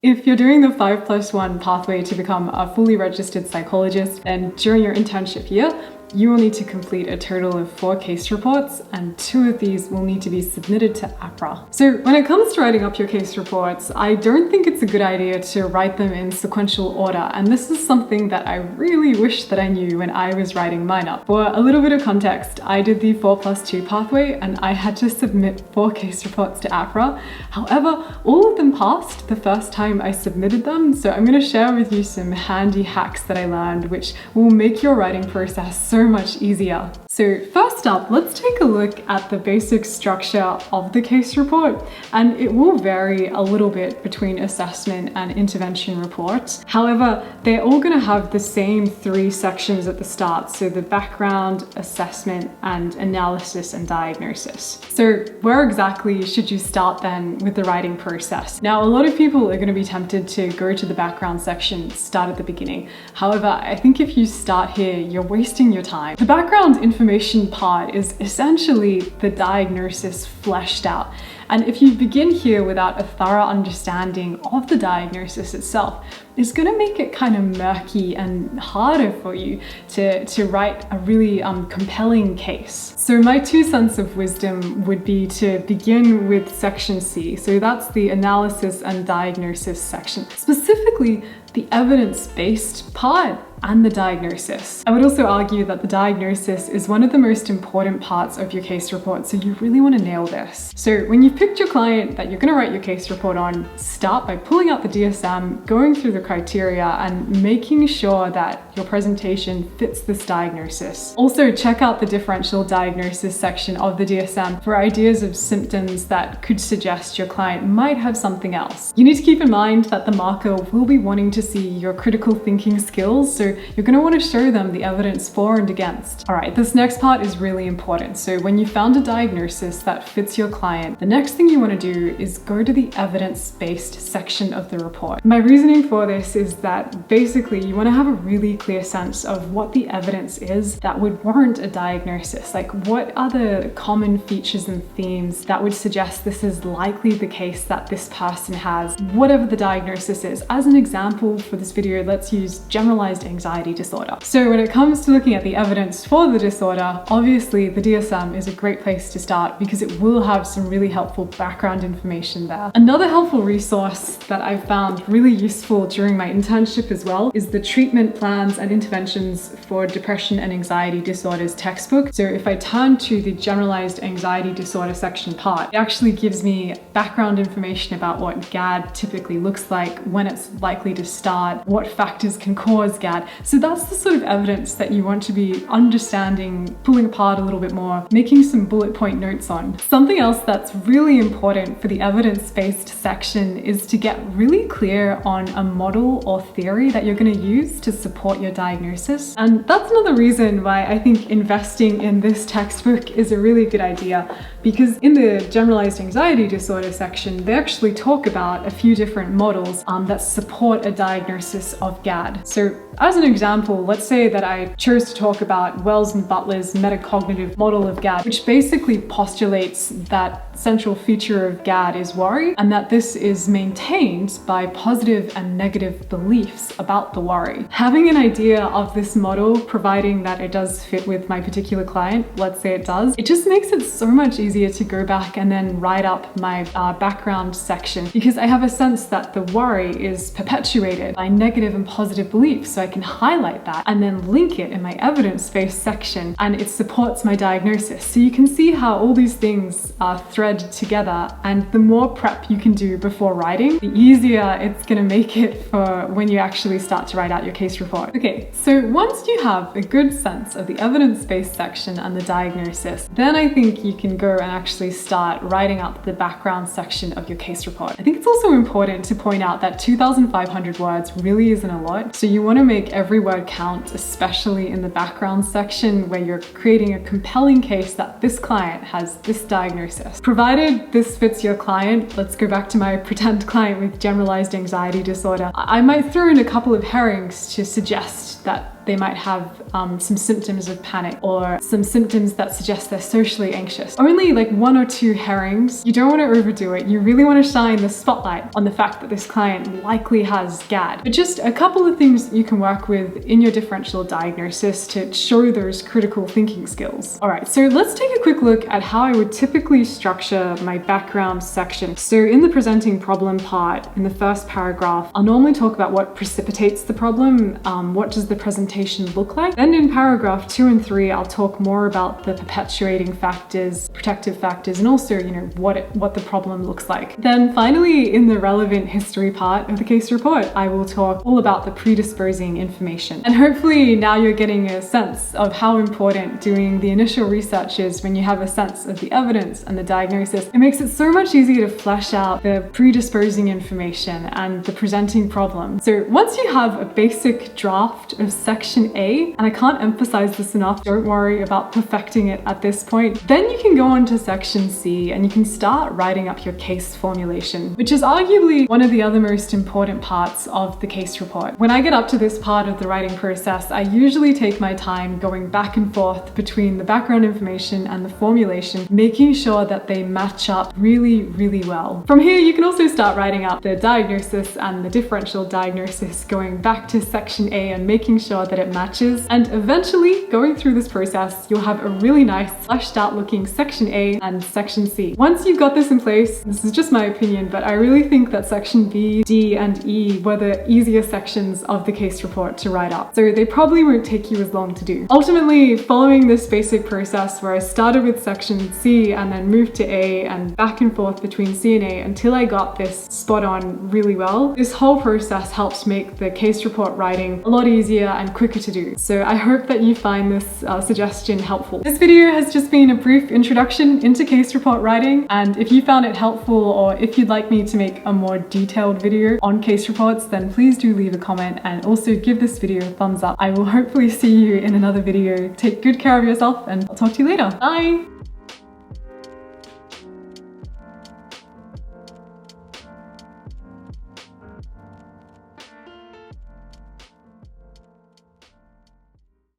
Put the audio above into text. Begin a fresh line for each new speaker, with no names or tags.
If you're doing the 5+1 pathway to become a fully registered psychologist, then during your internship year, you will need to complete a total of 4 case reports, and 2 of these will need to be submitted to Aphra. So when it comes to writing up your case reports, I don't think it's a good idea to write them in sequential order, and this is something that I really wish that I knew when I was writing mine up. For a little bit of context, I did the 4+2 pathway and I had to submit 4 case reports to Aphra. However, all of them passed the first time I submitted them, so I'm going to share with you some handy hacks that I learned which will make your writing process so much easier. So first up, let's take a look at the basic structure of the case report, and it will vary a little bit between assessment and intervention reports. However, they're all going to have the same 3 sections at the start, so the background, assessment, and analysis and diagnosis. So where exactly should you start then with the writing process? Now, a lot of people are going to be tempted to go to the background section, start at the beginning. However, I think if you start here, you're wasting your time. The background information part is essentially the diagnosis fleshed out. And if you begin here without a thorough understanding of the diagnosis itself, it's going to make it kind of murky and harder for you to write a really compelling case. So my 2 cents of wisdom would be to begin with section C. So that's the analysis and diagnosis section, specifically the evidence-based part and the diagnosis. I would also argue that the diagnosis is one of the most important parts of your case report, so you really want to nail this. So when you've picked your client that you're going to write your case report on, start by pulling out the DSM, going through the criteria, and making sure that your presentation fits this diagnosis. Also, check out the differential diagnosis section of the DSM for ideas of symptoms that could suggest your client might have something else. You need to keep in mind that the marker will be wanting to see your critical thinking skills, so you're going to want to show them the evidence for and against. All right, this next part is really important. So when you found a diagnosis that fits your client, the next thing you want to do is go to the evidence-based section of the report. My reasoning for this is that basically you want to have a really clear sense of what the evidence is that would warrant a diagnosis. Like, what are the common features and themes that would suggest this is likely the case that this person has, whatever the diagnosis is. As an example for this video, let's use generalized anxiety disorder. So when it comes to looking at the evidence for the disorder, obviously the DSM is a great place to start because it will have some really helpful background information there. Another helpful resource that I've found really useful during my internship as well is the Treatment Plans and Interventions for Depression and Anxiety Disorders textbook. So if I turn to the generalized anxiety disorder section part, it actually gives me background information about what GAD typically looks like, when it's likely to start, what factors can cause GAD. So that's the sort of evidence that you want to be understanding, pulling apart a little bit more, making some bullet point notes on. Something else that's really important for the evidence-based section is to get really clear on a model or theory that you're going to use to support your diagnosis. And that's another reason why I think investing in this textbook is a really good idea, because in the generalized anxiety disorder section, they actually talk about a few different models that support a diagnosis of GAD. So as an example, let's say that I chose to talk about Wells and Butler's metacognitive model of GAD, which basically postulates that central feature of GAD is worry, and that this is maintained by positive and negative beliefs about the worry. Having an idea of this model, providing that it does fit with my particular client, let's say it does, it just makes it so much easier to go back and then write up my background section, because I have a sense that the worry is perpetuated by negative and positive beliefs, so I can highlight that and then link it in my evidence-based section, and it supports my diagnosis. So you can see how all these things are thread together, and the more prep you can do before writing, the easier it's going to make it for when you actually start to write out your case report. Okay, so once you have a good sense of the evidence-based section and the diagnosis, then I think you can go and actually start writing up the background section of your case report. I think it's also important to point out that 2,500 words really isn't a lot, so you want to make every word count, especially in the background section where you're creating a compelling case that this client has this diagnosis. provided this fits your client, let's go back to my pretend client with generalized anxiety disorder, I might throw in a couple of herrings to suggest that they might have some symptoms of panic or some symptoms that suggest they're socially anxious. Only like 1 or 2 herrings. You don't want to overdo it. You really want to shine the spotlight on the fact that this client likely has GAD. But just a couple of things you can work with in your differential diagnosis to show those critical thinking skills. All right, so let's take a quick look at how I would typically structure my background section. So in the presenting problem part, in the first paragraph, I'll normally talk about what precipitates the problem, what does the presentation look like. Then in paragraph 2 and 3, I'll talk more about the perpetuating factors, protective factors, and also, what the problem looks like. Then finally, in the relevant history part of the case report, I will talk all about the predisposing information. And hopefully now you're getting a sense of how important doing the initial research is when you have a sense of the evidence and the diagnosis. It makes it so much easier to flesh out the predisposing information and the presenting problem. So once you have a basic draft of section A, and I can't emphasize this enough, don't worry about perfecting it at this point, then you can go on to section C and you can start writing up your case formulation, which is arguably one of the other most important parts of the case report. When I get up to this part of the writing process, I usually take my time going back and forth between the background information and the formulation, making sure that they match up really, really well. From here, you can also start writing up the diagnosis and the differential diagnosis, going back to section A and making sure that it matches. And eventually, going through this process, you'll have a really nice fleshed out looking section A and section C. Once you've got this in place, this is just my opinion, but I really think that section B, D, and E were the easier sections of the case report to write up. So they probably won't take you as long to do. Ultimately, following this basic process where I started with section C and then moved to A and back and forth between C and A until I got this spot on really well, this whole process helps make the case report writing a lot easier and quicker to do. So I hope that you find this suggestion helpful. This video has just been a brief introduction into case report writing, and if you found it helpful or if you'd like me to make a more detailed video on case reports, then please do leave a comment and also give this video a thumbs up. I will hopefully see you in another video. Take good care of yourself and I'll talk to you later. Bye!